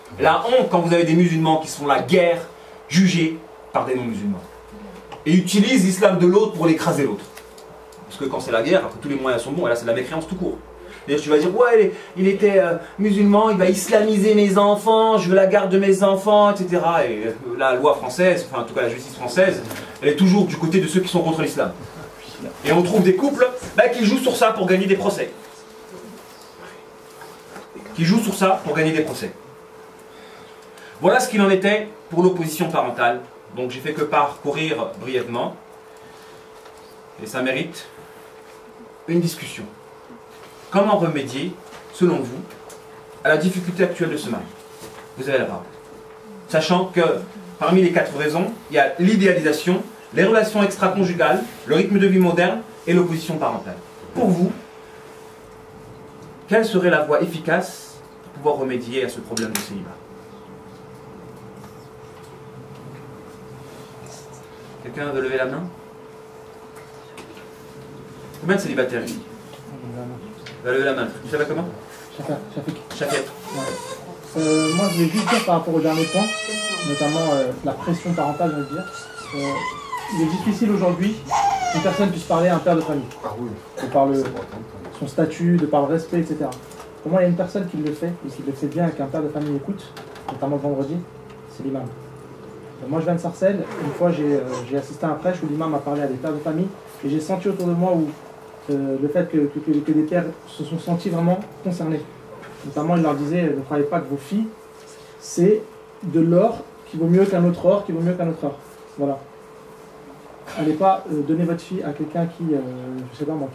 quand vous avez des musulmans qui se font la guerre, jugés par des non-musulmans. Et utilisent l'islam de l'autre pour l'écraser l'autre. Parce que quand c'est la guerre, après tous les moyens sont bons, et là c'est de la mécréance tout court. Tu vas dire, ouais, il était musulman, il va islamiser mes enfants, je veux la garde de mes enfants, etc. Et la loi française, enfin en tout cas la justice française, elle est toujours du côté de ceux qui sont contre l'islam. Et on trouve des couples qui jouent sur ça pour gagner des procès. Voilà ce qu'il en était pour l'opposition parentale. Donc j'ai fait que parcourir brièvement. Et ça mérite une discussion. Comment remédier, selon vous, à la difficulté actuelle de se marier? Vous avez la parole. Sachant que parmi les 4 raisons, il y a l'idéalisation, les relations extra-conjugales, le rythme de vie moderne et l'opposition parentale. Pour vous, quelle serait la voie efficace pour pouvoir remédier à ce problème de célibat? Quelqu'un veut lever la main? Combien de célibataires ici? Va lever la main. Tu savais comment? Shafik. Moi, je voulais juste dire par rapport au dernier point, notamment la pression parentale, je veux dire. Il est difficile aujourd'hui qu'une personne puisse parler à un père de famille. Ah oui. De par son statut, de par le respect, etc. Pour moi, il y a une personne qui le fait, et qui le fait bien et qu'un père de famille écoute, notamment le vendredi, c'est l'imam. Moi, je viens de Sarcelles. Une fois, j'ai assisté à un prêche où l'imam a parlé à des pères de famille, et j'ai senti autour de moi où le fait que des pères se sont sentis vraiment concernés. Notamment, il leur disait, ne croyez pas que vos filles, c'est de l'or qui vaut mieux qu'un autre or, qui vaut mieux qu'un autre or. Voilà. Allez pas donner votre fille à quelqu'un qui, je sais pas moi,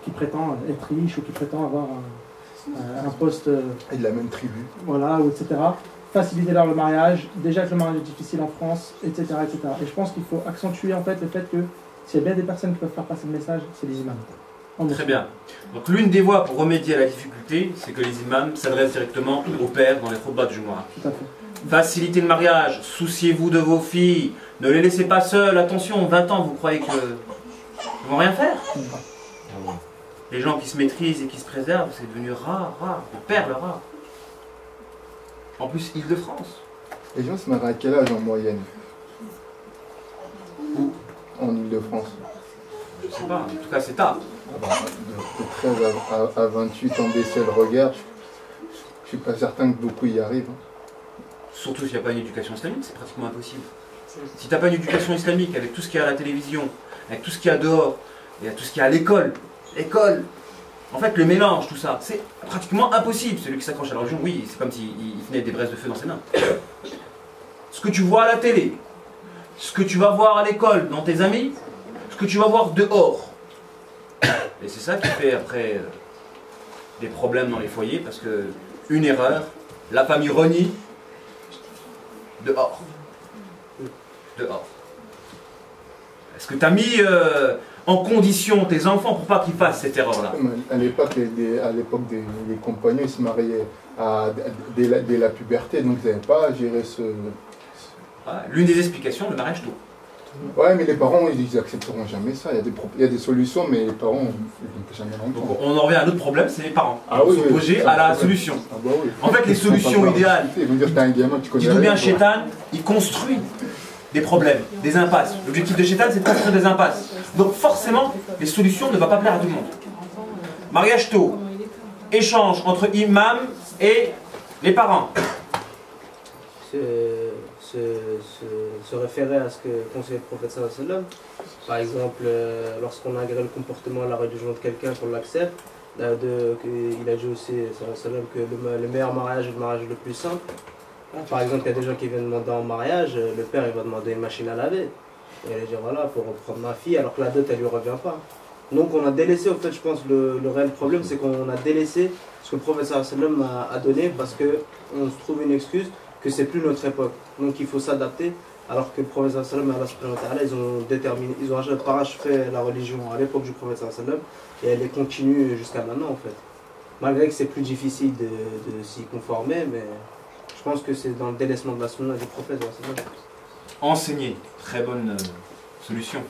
qui prétend être riche ou qui prétend avoir un poste... Et de la même tribu. Voilà, ou etc. Faciliter-leur le mariage, déjà que le mariage est difficile en France, etc., etc. Et je pense qu'il faut accentuer en fait le fait que s'il y a bien des personnes qui peuvent faire passer le message, c'est les imams. Très bien. Donc l'une des voies pour remédier à la difficulté, c'est que les imams s'adressent directement aux pères dans les khutbahs du Jumu'ah. Tout à fait. Facilitez le mariage, souciez-vous de vos filles, ne les laissez pas seules. Attention, 20 ans, vous croyez qu'ils ne vont rien faire? Les gens qui se maîtrisent et qui se préservent, c'est devenu rare, des perles rares. En plus, Île-de-France. Les gens se marient à quel âge en moyenne? En Île-de-France? Je sais pas, en tout cas c'est tard. De 13 à 28 ans baisser le regard, je suis pas certain que beaucoup y arrivent. Surtout s'il n'y a pas une éducation islamique, c'est pratiquement impossible. Si tu n'as pas une éducation islamique avec tout ce qu'il y a à la télévision, avec tout ce qu'il y a dehors, et tout ce qu'il y a à l'école, En fait, le mélange, tout ça, c'est pratiquement impossible. Celui qui s'accroche à la religion, oui, c'est comme s'il tenait des braises de feu dans ses mains. Ce que tu vois à la télé, ce que tu vas voir à l'école, dans tes amis, ce que tu vas voir dehors. Et c'est ça qui fait après des problèmes dans les foyers, parce que une erreur, la famille renie, dehors. Dehors. Est-ce que tu as mis en condition tes enfants pour pas qu'ils fassent cette erreur-là? À l'époque, des compagnons, ils se mariaient dès la puberté, donc ils n'avaient pas à gérer ce... L'une des explications, le mariage tôt. Ouais, mais les parents, ils accepteront jamais ça. Il y a des solutions, mais les parents, ils ne peuvent jamais l'entendre. Donc on en revient à un autre problème, c'est les parents. Ah oui, s'opposer à la solution. Ah bah oui. En fait, les solutions idéales, Ils vont dire que t'as un gamin, tu connais dis-nous bien, rien, Shaitan, il construit des problèmes, des impasses. L'objectif de Shaitan, c'est de construire des impasses. Donc forcément, les solutions ne vont pas plaire à tout le monde. Mariage tôt, échange entre imam et les parents. Se référer à ce que conseillait le prophète sallallahu alayhi wa sallam. Par exemple, lorsqu'on agrée le comportement à la religion de quelqu'un, qu'on l'accepte, il a dit aussi sallallahu alayhi wa sallam, que le meilleur mariage est le mariage le plus simple. Par exemple, il y a des gens qui viennent demander en mariage, le père il va demander une machine à laver. Et il va dire voilà, pour reprendre ma fille, alors que la dot elle lui revient pas. Donc on a délaissé, en fait, je pense, le réel problème, c'est qu'on a délaissé ce que le prophète sallallahu alayhi wa sallam a donné parce qu'on se trouve une excuse que c'est plus notre époque. Donc il faut s'adapter, alors que le prophète sallallahu alayhi wa sallam, ils ont parachevé la religion à l'époque du prophète sallallahu alayhi wa sallam, et elle les continue jusqu'à maintenant en fait. Malgré que c'est plus difficile de s'y conformer, mais je pense que c'est dans le délaissement de la sunna du prophète sallallahu alayhi wa sallam. Enseigner, très bonne solution.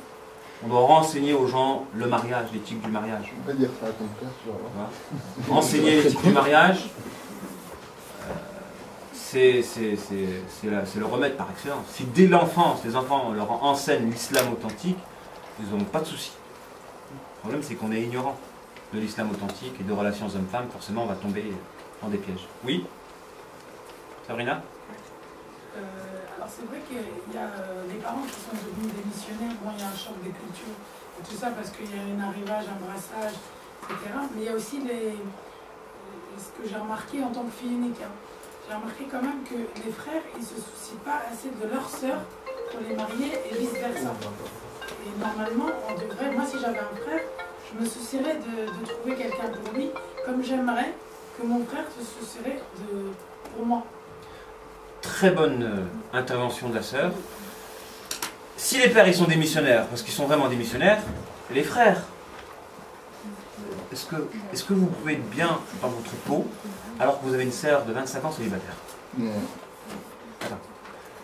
On doit renseigner aux gens le mariage, l'éthique du mariage. On peut dire ça à ton père, tu vas voir. Voilà. Enseigner l'éthique du mariage, c'est le remède par excellence. Si dès l'enfance, les enfants, on leur enseigne l'islam authentique, ils n'auront pas de soucis. Le problème, c'est qu'on est ignorant de l'islam authentique et de relations hommes-femmes. Forcément, on va tomber dans des pièges. Oui, Sabrina? Alors c'est vrai qu'il y a des parents qui sont devenus des missionnaires. Bon, il y a un choc des cultures et tout ça parce qu'il y a un arrivage, un brassage, etc. Mais il y a aussi ce que j'ai remarqué en tant que fille unique. J'ai remarqué quand même que les frères, ils ne se soucient pas assez de leurs sœurs pour les marier et vice-versa. Et normalement, on devrait, moi si j'avais un frère, je me soucierais de trouver quelqu'un pour lui, comme j'aimerais que mon frère se soucierait pour moi. Très bonne intervention de la sœur. Si les pères ils sont des missionnaires, parce qu'ils sont vraiment des missionnaires, les frères, est-ce que vous pouvez être bien dans votre peau alors que vous avez une sœur de 25 ans célibataire?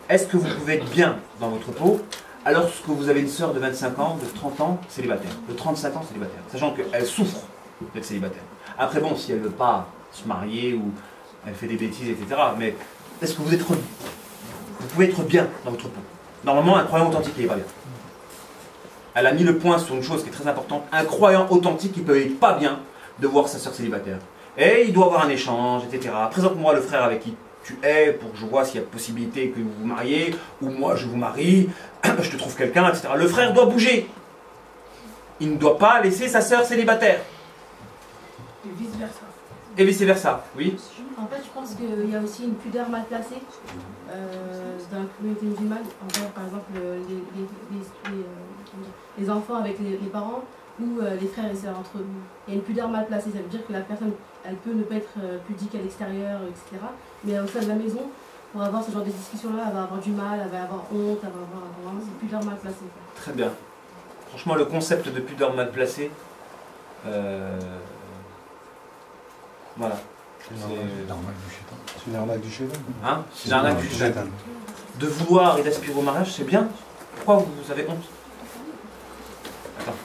Est-ce que vous pouvez être bien dans votre peau alors que vous avez une sœur de 25 ans, de 30 ans célibataire, de 35 ans célibataire, sachant qu'elle souffre d'être célibataire. Après bon, si elle ne veut pas se marier ou elle fait des bêtises, etc. Mais est-ce que vous pouvez être bien dans votre peau? Normalement, un croyant authentique, il n'est pas bien. Elle a mis le point sur une chose qui est très importante. Un croyant authentique, il ne peut être pas bien de voir sa sœur célibataire. Et il doit avoir un échange, etc. Présente-moi le frère avec qui tu es pour que je vois s'il y a possibilité que vous vous mariez, ou moi je vous marie, je te trouve quelqu'un, etc. Le frère doit bouger. Il ne doit pas laisser sa sœur célibataire. Et vice-versa. Et vice-versa, oui. En fait, je pense qu'il y a aussi une pudeur mal placée dans la communauté musulmane envers, par exemple, les enfants avec les parents ou les frères et sœurs entre eux. Il y a une pudeur mal placée, ça veut dire que la personne, elle peut ne pas être pudique à l'extérieur, etc. Mais au sein de la maison, pour avoir ce genre de discussion-là, elle va avoir du mal, elle va avoir honte, elle va avoir vraiment une pudeur mal placée. Très bien. Franchement, le concept de pudeur mal placée, voilà. C'est une arnaque du chétan. Hein, c'est une arnaque du chétan. De vouloir et d'aspirer au mariage, c'est bien. Pourquoi vous avez honte? Attends,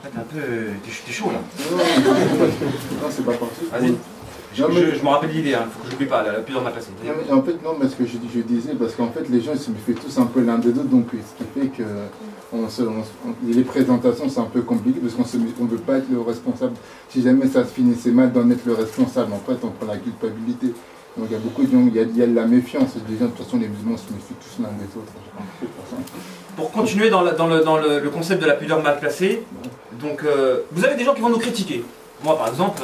t'es un peu... T'es chaud là. Non, c'est pas parti. Vas-y. Non, mais- Je me rappelle l'idée, il faut que je n'oublie pas, la pudeur mal placée. Non, mais en fait, non, mais ce que je disais, parce qu'en fait, les gens, ils se méfient tous un peu l'un des autres, donc ce qui fait que les présentations, c'est un peu compliqué, parce qu'on ne veut pas être le responsable. Si jamais ça se finissait mal d'en être le responsable, en fait, on prend la culpabilité. Donc il y a beaucoup de gens, il y a de la méfiance. Les gens, de toute façon, les musulmans se méfient tous l'un des autres. Pour continuer dans le concept de la pudeur mal placée, donc vous avez des gens qui vont nous critiquer. Moi, par exemple,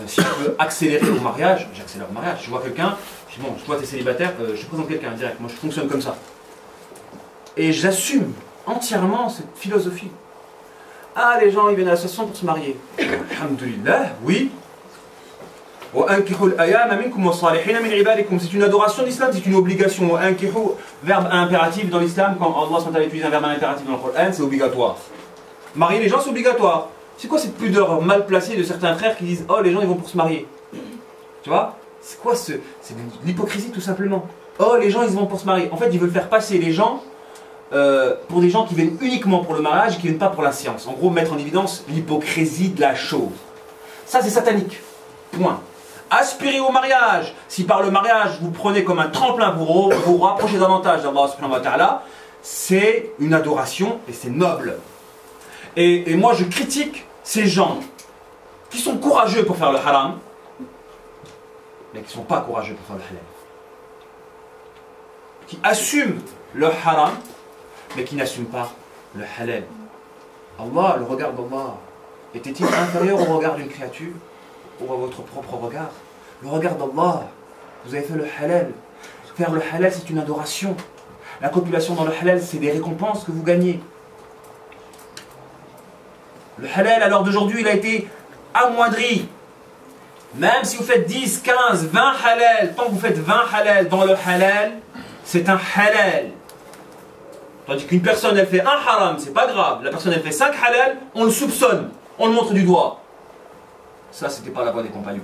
si je peux accélérer au mariage, j'accélère au mariage. Je vois quelqu'un, je dis bon, toi, tu es célibataire, je te présente quelqu'un direct. Moi, je fonctionne comme ça. Et j'assume entièrement cette philosophie. Ah, les gens, ils viennent à l'association pour se marier. Alhamdulillah, oui. C'est une adoration de l'islam, c'est une obligation. Verbe impératif dans l'islam, quand Allah utilise un verbe impératif dans le Coran, c'est obligatoire. Marier les gens, c'est obligatoire. C'est quoi cette pudeur mal placée de certains frères qui disent oh, les gens ils vont pour se marier? Tu vois? C'est quoi ce. C'est de l'hypocrisie tout simplement. Oh, les gens ils vont pour se marier. En fait, ils veulent faire passer les gens pour des gens qui viennent uniquement pour le mariage et qui ne viennent pas pour la science. En gros, mettre en évidence l'hypocrisie de la chose. Ça, c'est satanique. Point. Aspirez au mariage. Si par le mariage, vous prenez comme un tremplin pour vous rapprocher davantage d'Allah subhanahu wa ta'ala, c'est une adoration et c'est noble. Et moi, je critique ces gens qui sont courageux pour faire le haram, mais qui ne sont pas courageux pour faire le halal. Qui assument le haram, mais qui n'assument pas le halal. Allah, le regard d'Allah, était-il inférieur au regard d'une créature ou à votre propre regard? Le regard d'Allah, vous avez fait le halal. Faire le halal, c'est une adoration. La copulation dans le halal, c'est des récompenses que vous gagnez. Le halal, à l'heure d'aujourd'hui, il a été amoindri. Même si vous faites 10, 15, 20 halal, tant que vous faites 20 halal dans le halal, c'est un halal. Tandis qu'une personne, elle fait un haram, c'est pas grave. La personne, elle fait 5 halal, on le soupçonne, on le montre du doigt. Ça, c'était pas la voie des compagnons.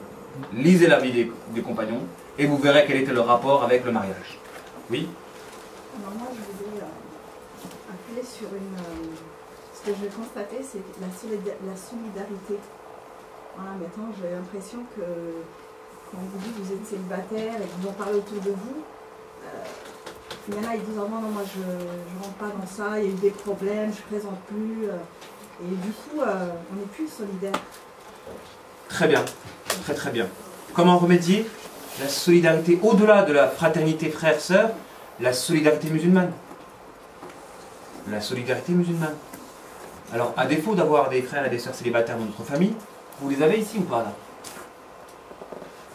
Lisez la vie des compagnons et vous verrez quel était le rapport avec le mariage. Oui? Alors moi, je voudrais appuyer sur ce que j'ai constaté, c'est la solidarité. Voilà, maintenant, j'ai l'impression que quand vous dites que vous êtes célibataire et que vous en parlez autour de vous, il y en a, ils disent oh non, moi je ne rentre pas dans ça, il y a eu des problèmes, je ne présente plus. Et du coup, on n'est plus solidaire. Très bien, très très bien. Comment remédier? La solidarité, au-delà de la fraternité frère-sœur, la solidarité musulmane. La solidarité musulmane. Alors, à défaut d'avoir des frères et des sœurs célibataires dans notre famille, vous les avez ici ou pas là?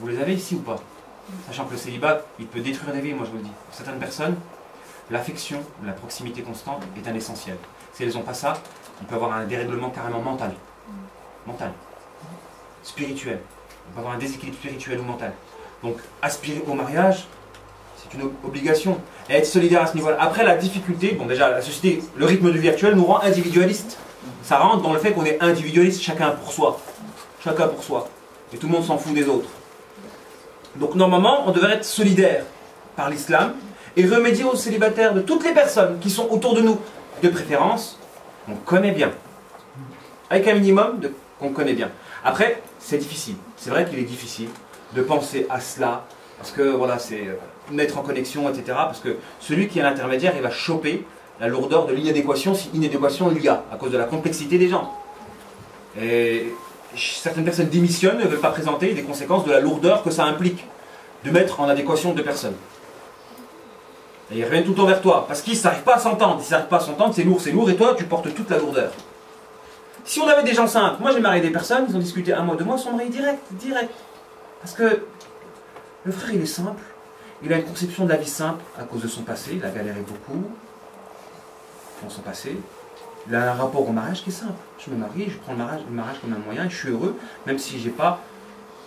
Vous les avez ici ou pas? Sachant que le célibat, il peut détruire des vies, moi je vous le dis. Pour certaines personnes, l'affection, la proximité constante est un essentiel. Si elles n'ont pas ça, on peut avoir un dérèglement carrément mental. Mental. Spirituel. On peut avoir un déséquilibre spirituel ou mental. Donc, aspirer au mariage, c'est une obligation. Et être solidaire à ce niveau-là. Après, la difficulté, bon déjà, la société, le rythme de vie actuel nous rend individualistes. Ça rentre dans le fait qu'on est individualiste, chacun pour soi. Chacun pour soi. Et tout le monde s'en fout des autres. Donc, normalement, on devrait être solidaire par l'islam et remédier aux célibataires de toutes les personnes qui sont autour de nous. De préférence, on connaît bien. Avec un minimum qu'on connaît bien. Après, c'est difficile. C'est vrai qu'il est difficile de penser à cela, parce que voilà, c'est mettre en connexion, etc. Parce que celui qui est l'intermédiaire, il va choper la lourdeur de l'inadéquation, si inadéquation il y a, à cause de la complexité des gens. Et certaines personnes démissionnent, ne veulent pas présenter les conséquences de la lourdeur que ça implique de mettre en adéquation deux personnes. Et ils reviennent tout le temps vers toi, parce qu'ils n'arrivent pas à s'entendre. S'ils n'arrivent pas à s'entendre, c'est lourd, et toi, tu portes toute la lourdeur. Si on avait des gens simples, moi j'ai marié des personnes, ils ont discuté 1 mois, 2 mois, ils sont mariés direct. Parce que le frère il est simple, il a une conception de la vie simple à cause de son passé, il a galéré beaucoup dans son passé. Il a un rapport au mariage qui est simple. Je me marie, je prends le mariage comme un moyen et je suis heureux, même si j'ai pas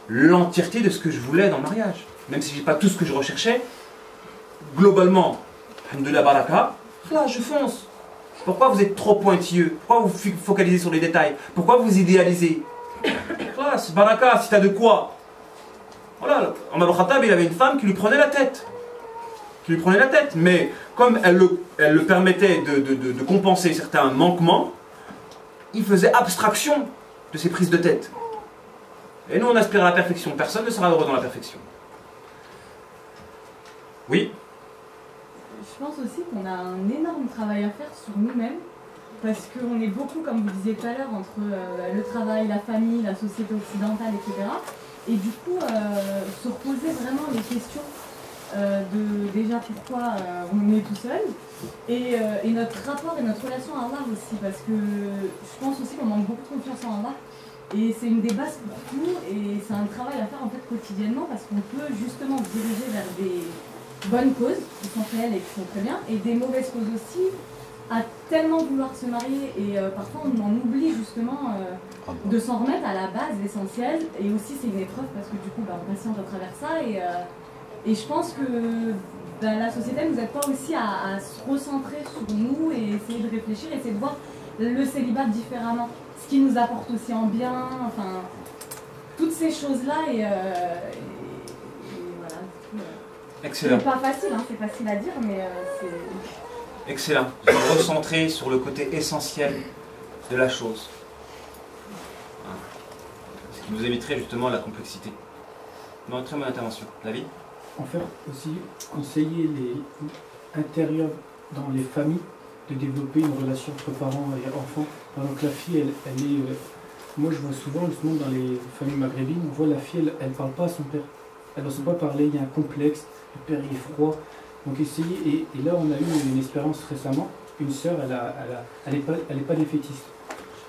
l'entièreté de ce que je voulais dans le mariage. Même si j'ai pas tout ce que je recherchais, globalement, alhamdoulilah baraka, là je fonce. Pourquoi vous êtes trop pointilleux? Pourquoi vous focalisez sur les détails? Pourquoi vous idéalisez? Voilà, c'est baraka, si tu as de quoi. Voilà, Omar al-Khattab, il avait une femme qui lui prenait la tête. Mais comme elle le permettait de compenser certains manquements, il faisait abstraction de ses prises de tête. Et nous, on aspire à la perfection. Personne ne sera heureux dans la perfection. Oui? Je pense aussi qu'on a un énorme travail à faire sur nous-mêmes, parce qu'on est beaucoup, comme vous disiez tout à l'heure, entre le travail, la famille, la société occidentale, etc. Et du coup, se reposer vraiment les questions de déjà pourquoi on est tout seul, et notre rapport et notre relation à Allah aussi, parce que je pense aussi qu'on manque beaucoup de confiance en Allah, Et c'est une des bases pour tout, et c'est un travail à faire en fait quotidiennement, parce qu'on peut justement se diriger vers des bonnes causes qui sont réelles et qui sont très bien, et des mauvaises causes aussi, à tellement vouloir se marier, et parfois on en oublie justement de s'en remettre à la base, l'essentiel, et aussi c'est une épreuve parce que du coup on patiente à travers ça, et je pense que la société nous aide pas aussi à se recentrer sur nous et essayer de réfléchir, essayer de voir le célibat différemment, ce qui nous apporte aussi en bien, enfin toutes ces choses-là, et voilà. Excellent. C'est pas facile, hein, c'est facile à dire, mais c'est... Excellent. Se recentrer sur le côté essentiel de la chose. Ce qui nous éviterait justement la complexité. Non, très bonne intervention. David ? En fait, aussi, conseiller les intérieurs dans les familles de développer une relation entre parents et enfants. Donc la fille, elle est... moi, je vois souvent, justement, dans les familles maghrébines, on voit la fille, elle ne parle pas à son père. Elle ne sait pas parler, il y a un complexe, le père il est froid. Donc essayer, et là on a eu une expérience récemment, une sœur, elle n'est pas défaitiste.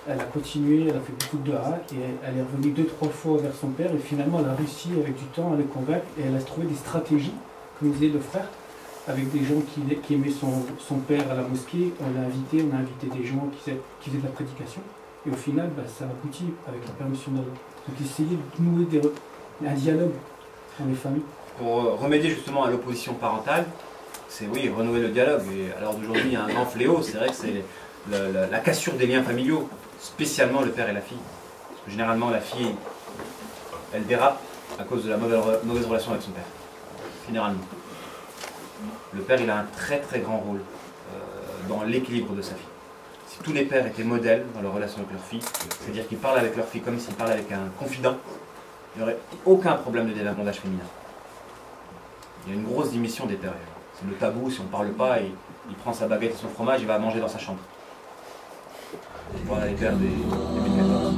Elle a continué, elle a fait beaucoup de dua, et elle est revenue 2-3 fois vers son père, et finalement elle a réussi avec du temps à le convaincre, et elle a trouvé des stratégies, comme disait le frère, avec des gens qui aimaient son père à la mosquée. On a invité des gens qui faisaient de la prédication, et au final ça a abouti avec la permission d'Allah. Donc essayer de nouer un dialogue dans les familles. Pour remédier justement à l'opposition parentale, c'est oui, renouer le dialogue. Et à l'heure d'aujourd'hui, il y a un grand fléau, c'est vrai que c'est la cassure des liens familiaux, spécialement le père et la fille. Parce que généralement, la fille, elle dérape à cause de la mauvaise relation avec son père. Généralement. Le père, il a un très très grand rôle dans l'équilibre de sa fille. Si tous les pères étaient modèles dans leur relation avec leur fille, c'est-à-dire qu'ils parlent avec leur fille comme s'ils parlaient avec un confident, il n'y aurait aucun problème de débandage féminin. Il y a une grosse démission des pères. C'est le tabou, si on ne parle pas, il prend sa baguette et son fromage, il va manger dans sa chambre. Voilà les pères des 2014.